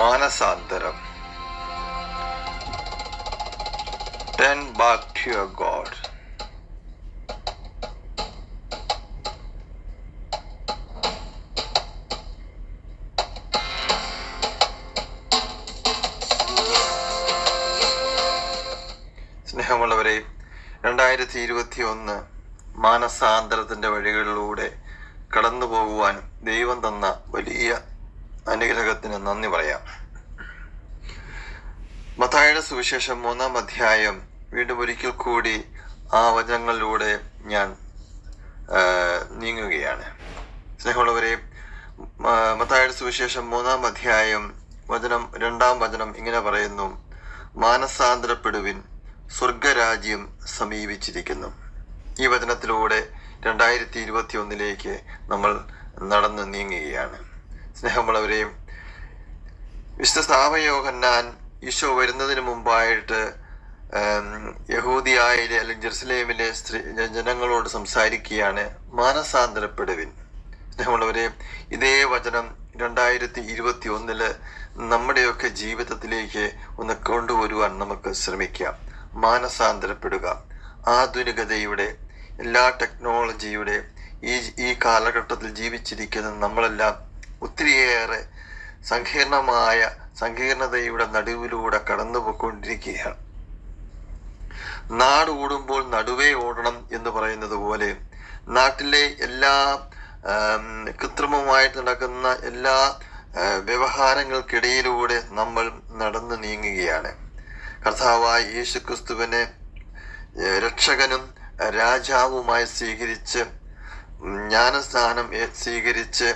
മാനസാന്തരം. Turn back to your God. സ്നേഹമുള്ളവരെ, 2021 മാനസാന്തരത്തിൻ്റെ വഴികളിലൂടെ കടന്നു പോകുവാൻ ദൈവം തന്ന വലിയ അനുഗ്രഹത്തിന് നന്ദി പറയാം. മത്തായിയുടെ സുവിശേഷം 3-ാം അധ്യായം വീണ്ടും ഒരിക്കൽ കൂടി ആ വചനങ്ങളിലൂടെ ഞാൻ നീങ്ങുകയാണ്. സ്നേഹമുള്ളവരെ, മത്തായിയുടെ സുവിശേഷം 3-ാം അധ്യായം 2-ാം വചനം ഇങ്ങനെ പറയുന്നു: മാനസാന്തരപ്പെടുവിൻ, സ്വർഗരാജ്യം സമീപിച്ചിരിക്കുന്നു. ഈ വചനത്തിലൂടെ 2021 നമ്മൾ നടന്നു നീങ്ങുകയാണ്. സ്നേഹമുള്ളവരെ, വിശുദ്ധ യോഹന്നാൻ ഈശോ വരുന്നതിന് മുമ്പായിട്ട് യഹൂദിയായിലെ അല്ലെങ്കിൽ ജെറുസലേമിലെ ജനങ്ങളോട് സംസാരിക്കുകയാണ്: മാനസാന്തരപ്പെടുവിൻ. സ്നേഹമുള്ളവരെ, ഇതേ വചനം 2021 നമ്മുടെയൊക്കെ ജീവിതത്തിലേക്ക് ഒന്ന് കൊണ്ടുവരുവാൻ നമുക്ക് ശ്രമിക്കാം. മാനസാന്തരപ്പെടുക. ആധുനികതയുടെ, എല്ലാ ടെക്നോളജിയുടെ ഈ കാലഘട്ടത്തിൽ ജീവിച്ചിരിക്കുന്ന നമ്മളെല്ലാം ഒത്തിരിയേറെ സങ്കീർണതയുടെ നടുവിലൂടെ കടന്നു പോയിക്കൊണ്ടിരിക്കുകയാണ്. നാട് ഓടുമ്പോൾ നടുവേ ഓടണം എന്ന് പറയുന്നത് പോലെ നാട്ടിലെ എല്ലാ കൃത്രിമമായിട്ട് നടക്കുന്ന എല്ലാ വ്യവഹാരങ്ങൾക്കിടയിലൂടെ നമ്മൾ നടന്നു നീങ്ങുകയാണ്. കർത്താവായ യേശുക്രിസ്തുവിനെ രക്ഷകനും രാജാവുമായി സ്വീകരിച്ച്, ജ്ഞാനസ്നാനം സ്വീകരിച്ച്,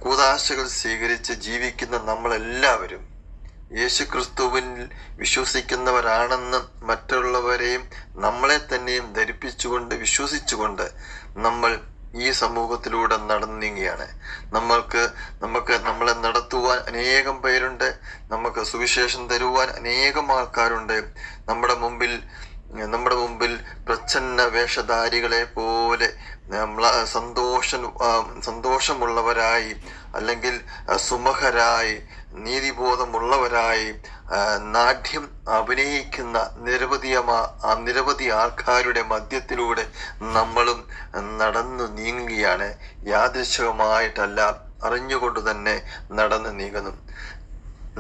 കൂദാശകൾ സ്വീകരിച്ച് ജീവിക്കുന്ന നമ്മളെല്ലാവരും യേശുക്രിസ്തുവിൽ വിശ്വസിക്കുന്നവരാണെന്ന് മറ്റുള്ളവരെയും നമ്മളെ തന്നെയും ധരിപ്പിച്ചുകൊണ്ട് വിശ്വസിച്ചുകൊണ്ട് നമ്മൾ ഈ സമൂഹത്തിലൂടെ നടന്നു നീങ്ങുകയാണ്. നമ്മളെ നടത്തുവാൻ അനേകം പേരുണ്ട്. നമുക്ക് സുവിശേഷം തരുവാൻ അനേകം ആൾക്കാരുണ്ട്. നമ്മുടെ മുമ്പിൽ പ്രച്ഛന്ന വേഷധാരികളെ പോലെ സന്തോഷമുള്ളവരായി, അല്ലെങ്കിൽ സുമുഖരായി, നീതിബോധമുള്ളവരായി നാട്യം അഭിനയിക്കുന്ന നിരവധി ആൾക്കാരുടെ മധ്യത്തിലൂടെ നമ്മളും നടന്നു നീങ്ങുകയാണ്. യാദൃച്ഛികമായിട്ടല്ല, അറിഞ്ഞുകൊണ്ട് തന്നെ നടന്നു നീങ്ങുന്നു.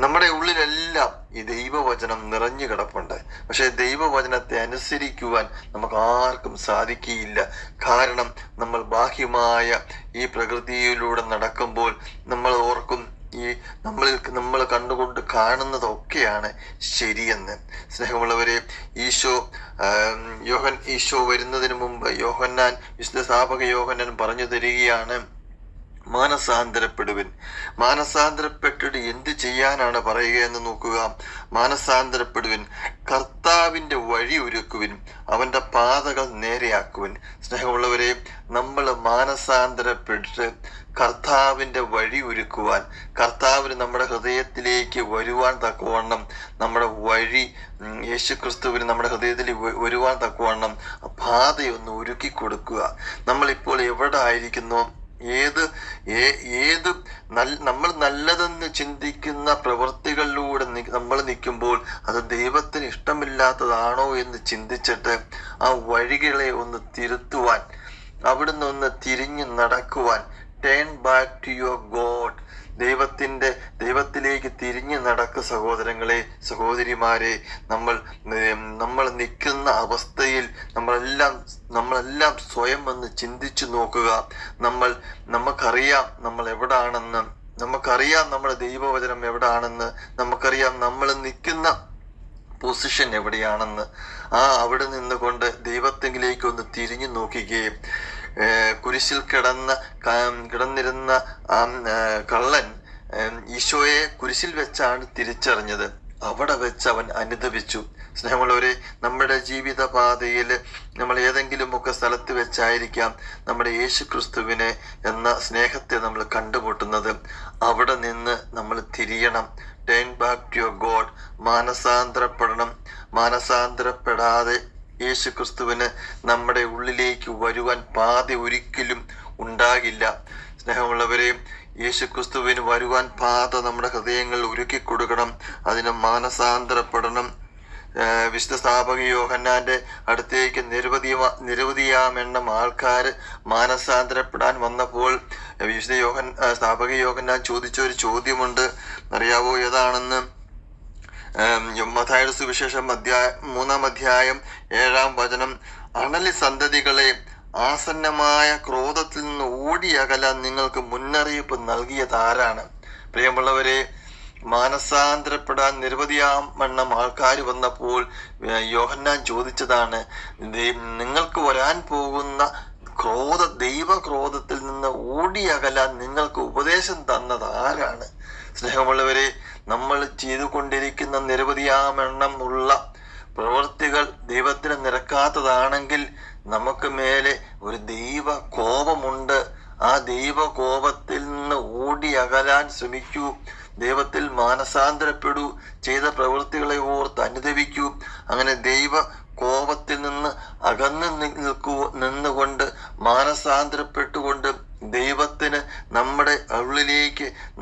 നമ്മുടെ ഉള്ളിലെല്ലാം ഈ ദൈവവചനം നിറഞ്ഞു കിടപ്പുണ്ട്. പക്ഷെ ദൈവവചനത്തെ അനുസരിക്കുവാൻ നമുക്ക് ആർക്കും സാധിക്കുകയില്ല. കാരണം നമ്മൾ ബാഹ്യമായ ഈ പ്രകൃതിയിലൂടെ നടക്കുമ്പോൾ നമ്മൾ ഓർക്കും നമ്മൾ കണ്ടുകൊണ്ട് കാണുന്നതൊക്കെയാണ് ശരിയെന്ന്. സ്നേഹമുള്ളവരെ, ഈശോ വരുന്നതിന് മുമ്പ് വിശുദ്ധ യോഹന്നാൻ പറഞ്ഞു തരികയാണ്: മാനസാന്തരപ്പെടുവിൻ. മാനസാന്തരപ്പെട്ടിട്ട് എന്ത് ചെയ്യാനാണ് പറയുക എന്ന് നോക്കുക. മാനസാന്തരപ്പെടുവിൻ, കർത്താവിൻ്റെ വഴി ഒരുക്കുവിൻ, അവൻ്റെ പാതകൾ നേരെയാക്കുവിൻ. സ്നേഹമുള്ളവരെ, നമ്മൾ മാനസാന്തരപ്പെട്ടിട്ട് കർത്താവിൻ്റെ വഴി ഒരുക്കുവാൻ, കർത്താവിന് നമ്മുടെ ഹൃദയത്തിലേക്ക് വരുവാൻ തക്കവണ്ണം, നമ്മുടെ വഴി യേശുക്രിസ്തുവിന് നമ്മുടെ ഹൃദയത്തിൽ വരുവാൻ തക്കവണ്ണം പാതയൊന്ന് ഒരുക്കി കൊടുക്കുക. നമ്മളിപ്പോൾ എവിടെ ആയിരിക്കുന്നോ, നമ്മൾ നല്ലതെന്ന് ചിന്തിക്കുന്ന പ്രവൃത്തികളിലൂടെ നമ്മൾ നിൽക്കുമ്പോൾ അത് ദൈവത്തിന് ഇഷ്ടമില്ലാത്തതാണോ എന്ന് ചിന്തിച്ചിട്ട് ആ വഴികളെ ഒന്ന് തിരുത്തുവാൻ, അവിടുന്ന് ഒന്ന് തിരിഞ്ഞു നടക്കുവാൻ, turn back to your God, ദൈവത്തിലേക്ക് തിരിഞ്ഞു നടക്കുക. സഹോദരങ്ങളെ, സഹോദരിമാരെ, നമ്മൾ നിൽക്കുന്ന അവസ്ഥയിൽ നമ്മളെല്ലാം സ്വയം ഒന്ന് ചിന്തിച്ചു നോക്കുക. നമുക്കറിയാം നമ്മൾ എവിടാണെന്ന്, നമുക്കറിയാം നമ്മുടെ ദൈവവചനം എവിടാണെന്ന്, നമുക്കറിയാം നമ്മൾ നിൽക്കുന്ന പൊസിഷൻ എവിടെയാണെന്ന്. അവിടെ നിന്നുകൊണ്ട് ദൈവത്തെങ്കിലേക്ക് ഒന്ന് തിരിഞ്ഞു നോക്കുകയും, കുരിശിൽ കിടന്നിരുന്ന കള്ളൻ ഈശോയെ കുരിശിൽ വെച്ചാണ് തിരിച്ചറിഞ്ഞത്. അവിടെ വെച്ച് അവൻ അനുതപിച്ചു. സ്നേഹമുള്ളവരെ, നമ്മുടെ ജീവിതപാതയിൽ നമ്മൾ ഏതെങ്കിലുമൊക്കെ സ്ഥലത്ത് വെച്ചായിരിക്കാം നമ്മുടെ യേശുക്രിസ്തുവിനെ എന്ന സ്നേഹത്തെ നമ്മൾ കണ്ടുമുട്ടുന്നത്. അവിടെ നിന്ന് നമ്മൾ തിരിയണം. Turn back to your God. മാനസാന്തരപ്പെടണം. മാനസാന്തരപ്പെടാതെ യേശുക്രിസ്തുവിന് നമ്മുടെ ഉള്ളിലേക്ക് വരുവാൻ പാത ഒരിക്കലും ഉണ്ടാകില്ല. സ്നേഹമുള്ളവരെ, യേശുക്രിസ്തുവിന് വരുവാൻ പാത നമ്മുടെ ഹൃദയങ്ങളിൽ ഒരുക്കി കൊടുക്കണം. അതിന് മാനസാന്തരപ്പെടണം. വിശുദ്ധ സ്ഥാപക യോഹന്നാന്റെ അടുത്തേക്ക് നിരവധിയാമെണ്ണം ആൾക്കാർ മാനസാന്തരപ്പെടാൻ വന്നപ്പോൾ വിശുദ്ധ സ്ഥാപക യോഹന്നാൻ ചോദിച്ച ഒരു ചോദ്യമുണ്ട്. അറിയാവോ ഏതാണെന്ന്? മത്തായിയുടെ സുവിശേഷം 3-ാം അധ്യായം 7-ാം വചനം. അണലി സന്തതികളെ, ആസന്നമായ ക്രോധത്തിൽ നിന്ന് ഓടിയകലാൻ നിങ്ങൾക്ക് മുന്നറിയിപ്പ് നൽകിയത് ആരാണ്? പ്രിയമുള്ളവരെ, മാനസാന്തരപ്പെടാൻ നിരവധിയാമെണ്ണം ആൾക്കാർ വന്നപ്പോൾ യോഹന്നാൻ ചോദിച്ചതാണ്, നിങ്ങൾക്ക് വരാൻ പോകുന്ന ദൈവക്രോധത്തിൽ നിന്ന് ഓടിയകലാൻ നിങ്ങൾക്ക് ഉപദേശം തന്നത് ആരാണ്? സ്നേഹമുള്ളവരെ, നമ്മൾ ചെയ്തുകൊണ്ടിരിക്കുന്ന നിരവധിയാമെണ്ണം ഉള്ള പ്രവൃത്തികൾ ദൈവത്തിന് നിരക്കാത്തതാണെങ്കിൽ നമുക്ക് മേലെ ഒരു ദൈവ കോപമുണ്ട്. ആ ദൈവ കോപത്തിൽ നിന്ന് ഓടി അകലാൻ ശ്രമിക്കൂ. ദൈവത്തിൽ മാനസാന്തരപ്പെടൂ. ചെയ്ത പ്രവൃത്തികളെ ഓർത്ത് അനുദപിക്കൂ. അങ്ങനെ ദൈവ കോപത്തിൽ നിന്ന് അകന്നു നിന്നുകൊണ്ട് മാനസാന്തരപ്പെട്ടുകൊണ്ട് ദൈവത്തിന്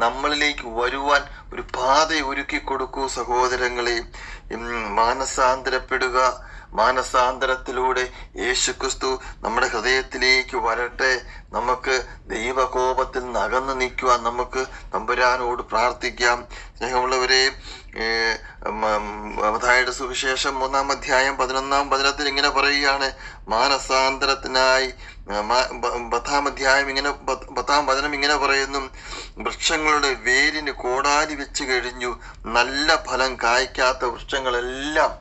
നമ്മളിലേക്ക് വരുവാൻ ഒരു പാത ഒരുക്കി കൊടുക്കൂ. സഹോദരങ്ങളെ, മാനസാന്തരപ്പെടുക. മാനസാന്തരത്തിലൂടെ യേശുക്രിസ്തു നമ്മുടെ ഹൃദയത്തിലേക്ക് വരട്ടെ. നമുക്ക് ദൈവകോപത്തിൽ നിന്ന് അകന്നു നിൽക്കുവാൻ നമുക്ക് തമ്പുരാനോട് പ്രാർത്ഥിക്കാം. സ്നേഹമുള്ളവരെ, മത്തായിയുടെ സുവിശേഷം 3-ാം അധ്യായം 11-ാം വചനത്തിൽ ഇങ്ങനെ പറയുകയാണ്, മാനസാന്തരത്തിനായി 10-ാം അധ്യായം 10-ാം വചനം ഇങ്ങനെ പറയുന്നു, വൃക്ഷങ്ങളുടെ വേരിന് കോടാലി വെച്ച് കഴിഞ്ഞു. നല്ല ഫലം കായ്ക്കാത്ത വൃക്ഷങ്ങളെല്ലാം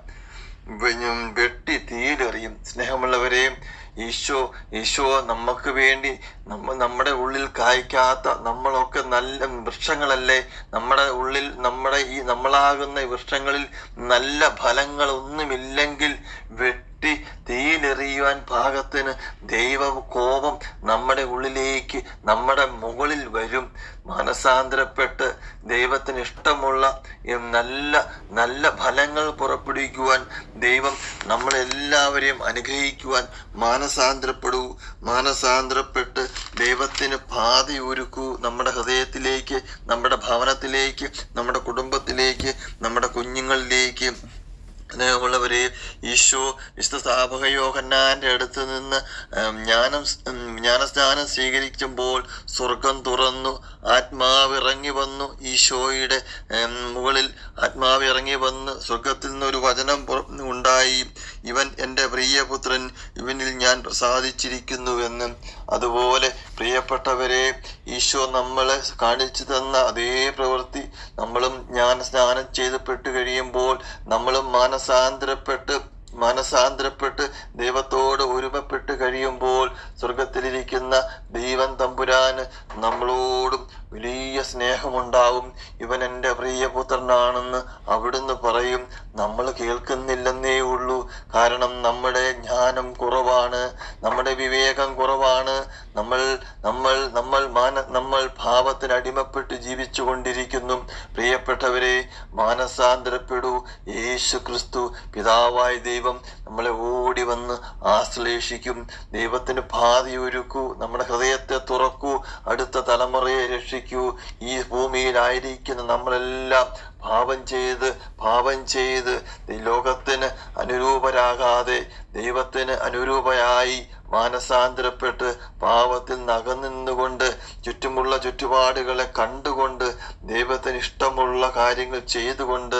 വെട്ടി തീയിലെറിയും. സ്നേഹമുള്ളവരെ, ഈശോ നമുക്ക് വേണ്ടി നമ്മുടെ ഉള്ളിൽ കായ്ക്കാത്ത നമ്മളൊക്കെ നല്ല വൃക്ഷങ്ങളല്ലേ? നമ്മുടെ ഉള്ളിൽ നമ്മളാകുന്ന വൃക്ഷങ്ങളിൽ നല്ല ഫലങ്ങളൊന്നുമില്ലെങ്കിൽ വെട്ടി തീയിലെറിയുവാൻ പാകത്തിന് ദൈവ കോപം നമ്മുടെ ഉള്ളിലേക്ക്, നമ്മുടെ മുകളിൽ വരും. മനസാന്തരപ്പെട്ട് ദൈവത്തിന് ഇഷ്ടമുള്ള നല്ല ഫലങ്ങൾ പുറപ്പെടുവിക്കുവാൻ ദൈവം നമ്മളെല്ലാവരെയും അനുഗ്രഹിക്കുവാൻ മാനസാന്തരപ്പെടൂ. മാനസാന്തരപ്പെട്ട് ദൈവത്തിന് പാതയൊരുക്കൂ. നമ്മുടെ ഹൃദയത്തിലേക്ക്, നമ്മുടെ ഭവനത്തിലേക്ക്, നമ്മുടെ കുടുംബത്തിലേക്ക്, നമ്മുടെ കുഞ്ഞുങ്ങളിലേക്ക്. സ്നേഹമുള്ളവരെ, ഈശോ വിശുദ്ധ സ്ഥാപക യോഹന്നാന്റെ അടുത്ത് നിന്ന് ജ്ഞാനസ്നാനം സ്വീകരിക്കുമ്പോൾ സ്വർഗം തുറന്നു, ആത്മാവ് ഇറങ്ങി വന്നു. ഈശോയുടെ മുകളിൽ ആത്മാവ് ഇറങ്ങി വന്ന് സ്വർഗത്തിൽ നിന്നൊരു വചനം ഉണ്ടായി, ഇവൻ എൻ്റെ പ്രിയപുത്രൻ, ഇവനിൽ ഞാൻ പ്രസാദിച്ചിരിക്കുന്നുവെന്ന്. അതുപോലെ പ്രിയപ്പെട്ടവരെ, ഈശോ നമ്മളെ കാണിച്ചു തന്ന അതേ പ്രവൃത്തി നമ്മളും സ്നാനം ചെയ്തപ്പെട്ട് കഴിയുമ്പോൾ നമ്മളും മാനസാന്തരപ്പെട്ട് ദൈവത്തോട് ഒരുമപ്പെട്ട് കഴിയുമ്പോൾ സ്വർഗത്തിലിരിക്കുന്ന ദൈവം തമ്പുരാന് നമ്മളോടും വലിയ സ്നേഹമുണ്ടാവും. ഇവൻ എൻ്റെ പ്രിയപുത്രനാണെന്ന് അവിടുന്ന് പറയും. നമ്മൾ കേൾക്കുന്നില്ലെന്നേ ഉള്ളൂ. കാരണം നമ്മുടെ ജ്ഞാനം കുറവാണ്, നമ്മുടെ വിവേകം കുറവാണ്. നമ്മൾ ഭാവത്തിന് അടിമപ്പെട്ട് ജീവിച്ചു കൊണ്ടിരിക്കുന്നു. പ്രിയപ്പെട്ടവരെ, മാനസാന്തരപ്പെടൂ. യേശു ക്രിസ്തു പിതാവായ ദൈവം നമ്മളെ ഓടി വന്ന് ആശ്ലേഷിക്കും. ദൈവത്തിന് പാതയൊരുക്കൂ. നമ്മുടെ ഹൃദയത്തെ തുറക്കൂ. അടുത്ത തലമുറയെ രക്ഷിക്കൂ. ഈ ഭൂമിയിലായിരിക്കുന്ന നമ്മളെല്ലാം പാപം ചെയ്ത് ലോകത്തിന് അനുരൂപരാകാതെ ദൈവത്തിന് അനുരൂപയായി മാനസാന്തരപ്പെട്ട് പാപത്തിൽ നകന്നുകൊണ്ട് ചുറ്റുമുള്ള ചുറ്റുപാടുകളെ കണ്ടുകൊണ്ട് ദൈവത്തിന് ഇഷ്ടമുള്ള കാര്യങ്ങൾ ചെയ്തുകൊണ്ട്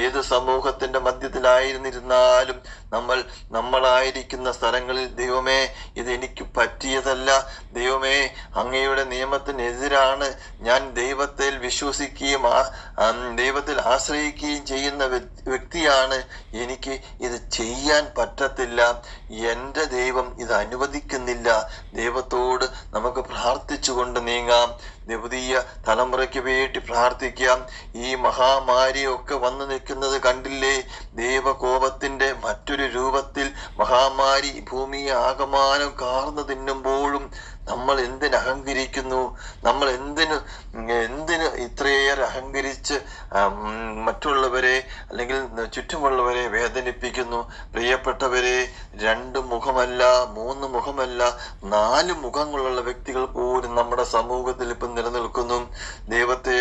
ഏത് സമൂഹത്തിന്റെ മധ്യത്തിലായിരുന്നിരുന്നാലും നമ്മളായിരിക്കുന്ന സ്ഥലങ്ങളിൽ ദൈവമേ, ഇതെനിക്ക് പറ്റിയതല്ല, ദൈവമേ അങ്ങയുടെ നിയമത്തിനെതിരാണ്, ഞാൻ ദൈവത്തിൽ വിശ്വസിക്കുകയും ദൈവത്തിൽ ആശ്രയിക്കുകയും ചെയ്യുന്ന വ്യക്തിയാണ്, എനിക്ക് ഇത് ചെയ്യാൻ പറ്റത്തില്ല, എൻ്റെ ദൈവം ഇത് അനുവദിക്കുന്നില്ല. ദൈവത്തോട് നമുക്ക് പ്രാർത്ഥിച്ചുകൊണ്ട് നീങ്ങാം. പുതിയ തലമുറയ്ക്ക് വേണ്ടി പ്രാർത്ഥിക്കാം. ഈ മഹാമാരിയൊക്കെ വന്നു നിൽക്കുന്നത് കണ്ടില്ലേ? ദൈവകോപത്തിന്റെ മറ്റൊരു രൂപത്തിൽ മഹാമാരി ഭൂമിയെ ആകമാനം കാർന്നു തിന്നുമ്പോഴും നമ്മൾ എന്തിന് അഹങ്കരിക്കുന്നു? നമ്മൾ ഇത്രയേറെ അഹങ്കരിച്ച് മറ്റുള്ളവരെ അല്ലെങ്കിൽ ചുറ്റുമുള്ളവരെ വേദനിപ്പിക്കുന്നു. പ്രിയപ്പെട്ടവരെ, 2 മുഖമല്ല, 3 മുഖമല്ല, 4 മുഖങ്ങളുള്ള വ്യക്തികൾ പോലും നമ്മുടെ സമൂഹത്തിൽ ഇപ്പം നിലനിൽക്കുന്നു. ദൈവത്തെ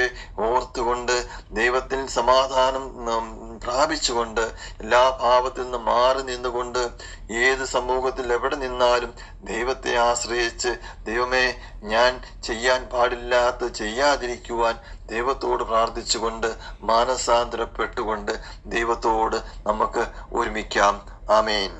ഓർത്തുകൊണ്ട്, ദൈവത്തിൽ സമാധാനം പ്രാപിച്ചുകൊണ്ട്, എല്ലാ ഭാവത്തിൽ നിന്ന് മാറി നിന്നുകൊണ്ട്, ഏത് സമൂഹത്തിൽ എവിടെ നിന്നാലും ദൈവത്തെ ആശ്രയിച്ച്, ദൈവമേ ഞാൻ ചെയ്യാൻ പാടില്ലാത്ത ചെയ്യാതിരിക്കുവാൻ ദൈവത്തോട് പ്രാർത്ഥിച്ചുകൊണ്ട്, മാനസാന്തരപ്പെട്ടുകൊണ്ട് ദൈവത്തോട് നമുക്ക് ഒരുമിക്കാം. ആമേൻ.